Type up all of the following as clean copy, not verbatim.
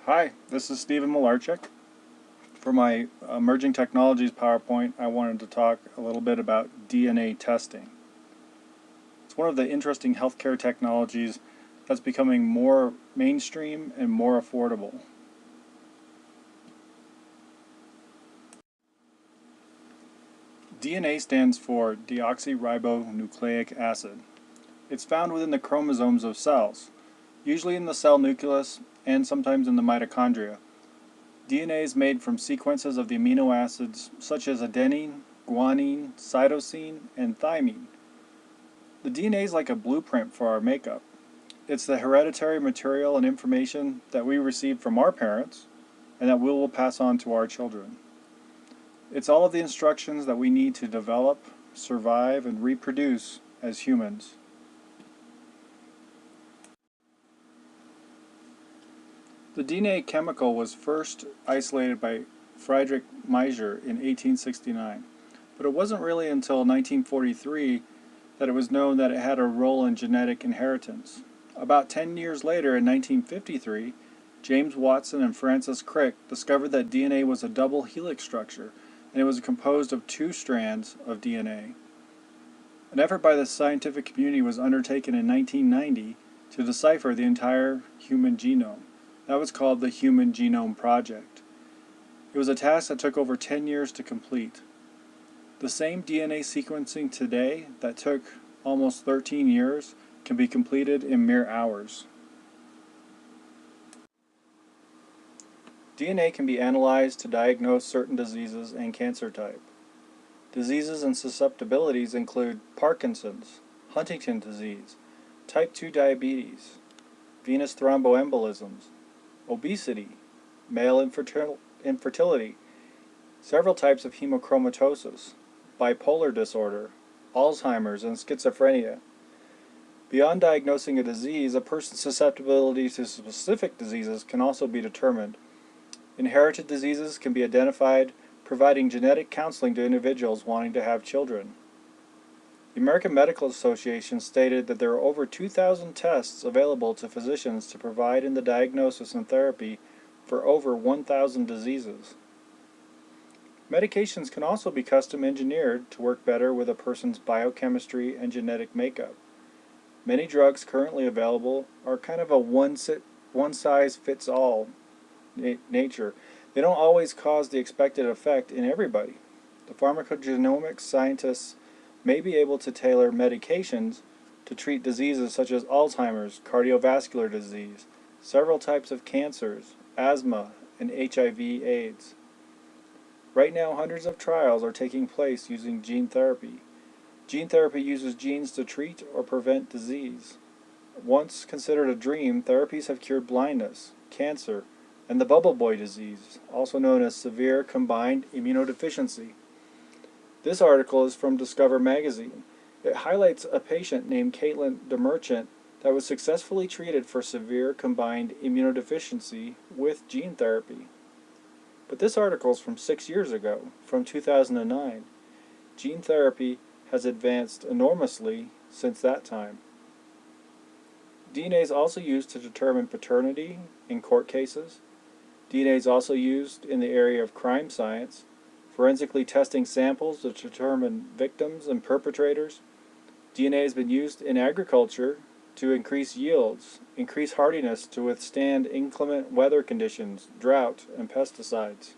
Hi, this is Stephen Malarchick. For my Emerging Technologies PowerPoint, I wanted to talk a little bit about DNA testing. It's one of the interesting healthcare technologies that's becoming more mainstream and more affordable. DNA stands for deoxyribonucleic acid. It's found within the chromosomes of cells, usually in the cell nucleus and sometimes in the mitochondria. DNA is made from sequences of the amino acids such as adenine, guanine, cytosine, and thymine. The DNA is like a blueprint for our makeup. It's the hereditary material and information that we received from our parents and that we will pass on to our children. It's all of the instructions that we need to develop, survive, and reproduce as humans. The DNA chemical was first isolated by Friedrich Miescher in 1869, but it wasn't really until 1943 that it was known that it had a role in genetic inheritance. About 10 years later, in 1953, James Watson and Francis Crick discovered that DNA was a double helix structure, and it was composed of two strands of DNA. An effort by the scientific community was undertaken in 1990 to decipher the entire human genome. That was called the Human Genome Project. It was a task that took over 10 years to complete. The same DNA sequencing today that took almost 13 years can be completed in mere hours. DNA can be analyzed to diagnose certain diseases and cancer type. Diseases and susceptibilities include Parkinson's, Huntington's disease, type 2 diabetes, venous thromboembolisms, obesity, male infertility, several types of hemochromatosis, bipolar disorder, Alzheimer's, and schizophrenia. Beyond diagnosing a disease, a person's susceptibility to specific diseases can also be determined. Inherited diseases can be identified, providing genetic counseling to individuals wanting to have children. The American Medical Association stated that there are over 2,000 tests available to physicians to provide in the diagnosis and therapy for over 1,000 diseases. Medications can also be custom engineered to work better with a person's biochemistry and genetic makeup. Many drugs currently available are kind of a one-size-fits-all nature. They don't always cause the expected effect in everybody. The pharmacogenomics scientists may be able to tailor medications to treat diseases such as Alzheimer's, cardiovascular disease, several types of cancers, asthma, and HIV/AIDS. Right now, hundreds of trials are taking place using gene therapy. Gene therapy uses genes to treat or prevent disease. Once considered a dream, therapies have cured blindness, cancer, and the bubble boy disease, also known as severe combined immunodeficiency. This article is from Discover magazine. It highlights a patient named Caitlin DeMerchant that was successfully treated for severe combined immunodeficiency with gene therapy. But this article is from 6 years ago, from 2009. Gene therapy has advanced enormously since that time. DNA is also used to determine paternity in court cases. DNA is also used in the area of crime science, forensically testing samples to determine victims and perpetrators. DNA has been used in agriculture to increase yields, increase hardiness to withstand inclement weather conditions, drought, and pesticides.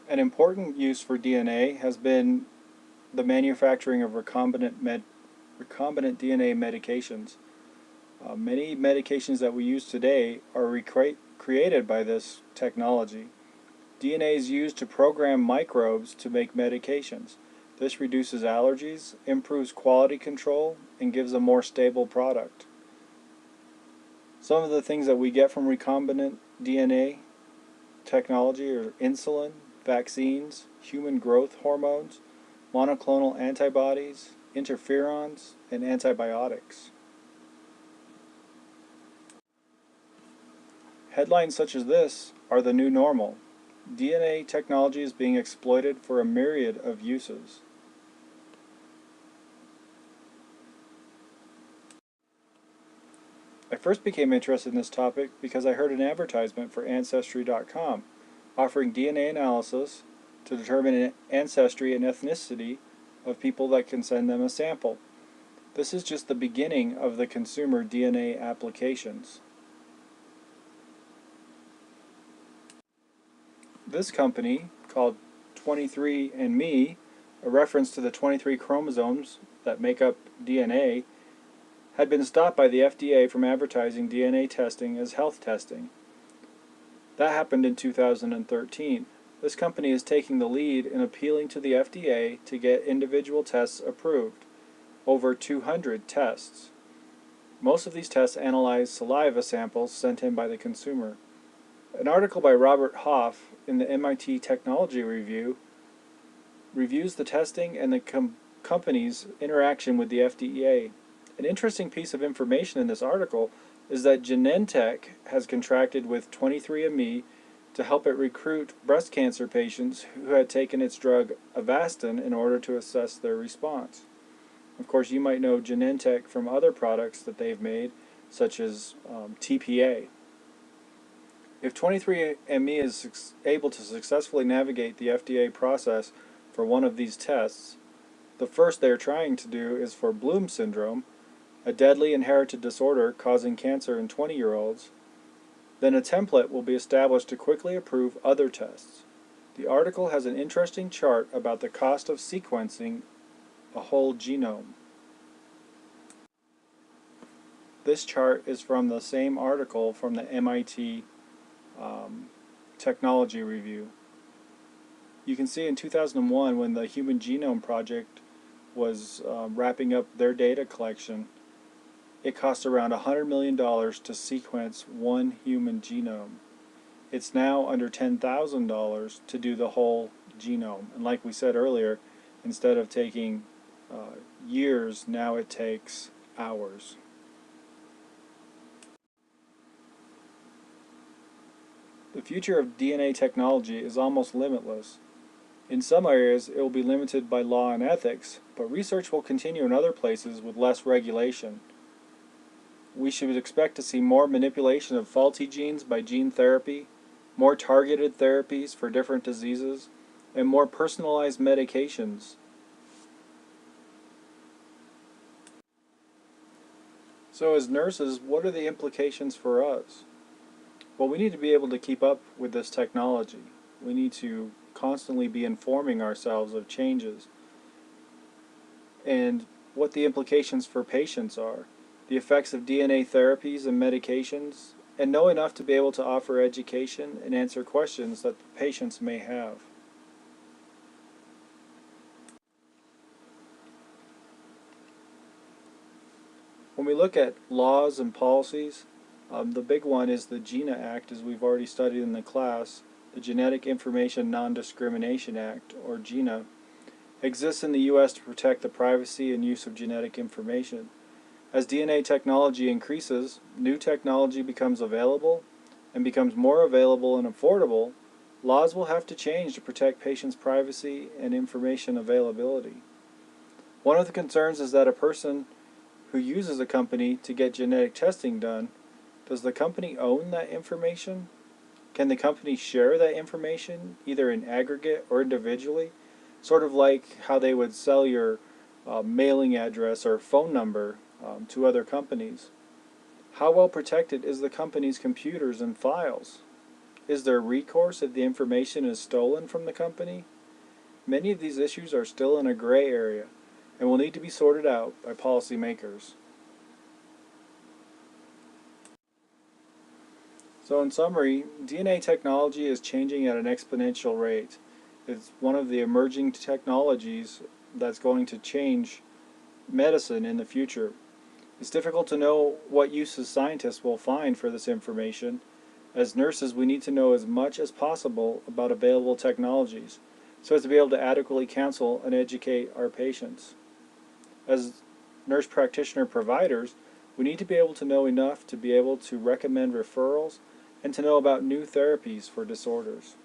An important use for DNA has been the manufacturing of recombinant DNA medications. Many medications that we use today are created by this technology. DNA is used to program microbes to make medications. This reduces allergies, improves quality control, and gives a more stable product. Some of the things that we get from recombinant DNA technology are insulin, vaccines, human growth hormones, monoclonal antibodies, interferons, and antibiotics. Headlines such as this are the new normal. DNA technology is being exploited for a myriad of uses. first became interested in this topic because I heard an advertisement for Ancestry.com offering DNA analysis to determine ancestry and ethnicity of people that can send them a sample. This is just the beginning of the consumer DNA applications. This company, called 23andMe, a reference to the 23 chromosomes that make up DNA, had been stopped by the FDA from advertising DNA testing as health testing. That happened in 2013. This company is taking the lead in appealing to the FDA to get individual tests approved. Over 200 tests. Most of these tests analyze saliva samples sent in by the consumer. An article by Robert Hoff in the MIT Technology Review reviews the testing and the company's interaction with the FDA. An interesting piece of information in this article is that Genentech has contracted with 23andMe to help it recruit breast cancer patients who had taken its drug Avastin in order to assess their response. Of course, you might know Genentech from other products that they've made, such as TPA. If 23andMe is able to successfully navigate the FDA process for one of these tests, the first they are trying to do is for Bloom syndrome, a deadly inherited disorder causing cancer in 20-year-olds, then a template will be established to quickly approve other tests. The article has an interesting chart about the cost of sequencing a whole genome. This chart is from the same article from the MIT Technology Review. You can see in 2001, when the Human Genome Project was wrapping up their data collection, it cost around $100 million to sequence one human genome. It's now under $10,000 to do the whole genome. And like we said earlier, instead of taking years, now it takes hours. The future of DNA technology is almost limitless. In some areas, it will be limited by law and ethics, but research will continue in other places with less regulation. We should expect to see more manipulation of faulty genes by gene therapy, more targeted therapies for different diseases, and more personalized medications. So as nurses, what are the implications for us? Well, we need to be able to keep up with this technology. We need to constantly be informing ourselves of changes and what the implications for patients are, the effects of DNA therapies and medications, and know enough to be able to offer education and answer questions that the patients may have. When we look at laws and policies, the big one is the GINA Act, as we've already studied in the class. The Genetic Information Non-Discrimination Act, or GINA, exists in the U.S. to protect the privacy and use of genetic information. As DNA technology increases, new technology becomes available and becomes more available and affordable, laws will have to change to protect patients' privacy and information availability. One of the concerns is that a person who uses a company to get genetic testing done, does the company own that information? Can the company share that information, either in aggregate or individually? Sort of like how they would sell your mailing address or phone number to other companies. How well protected is the company's computers and files? Is there recourse if the information is stolen from the company? Many of these issues are still in a gray area and will need to be sorted out by policymakers. So in summary, DNA technology is changing at an exponential rate. It's one of the emerging technologies that's going to change medicine in the future. It's difficult to know what uses scientists will find for this information. As nurses, we need to know as much as possible about available technologies so as to be able to adequately counsel and educate our patients. As nurse practitioner providers, we need to be able to know enough to be able to recommend referrals and to know about new therapies for disorders.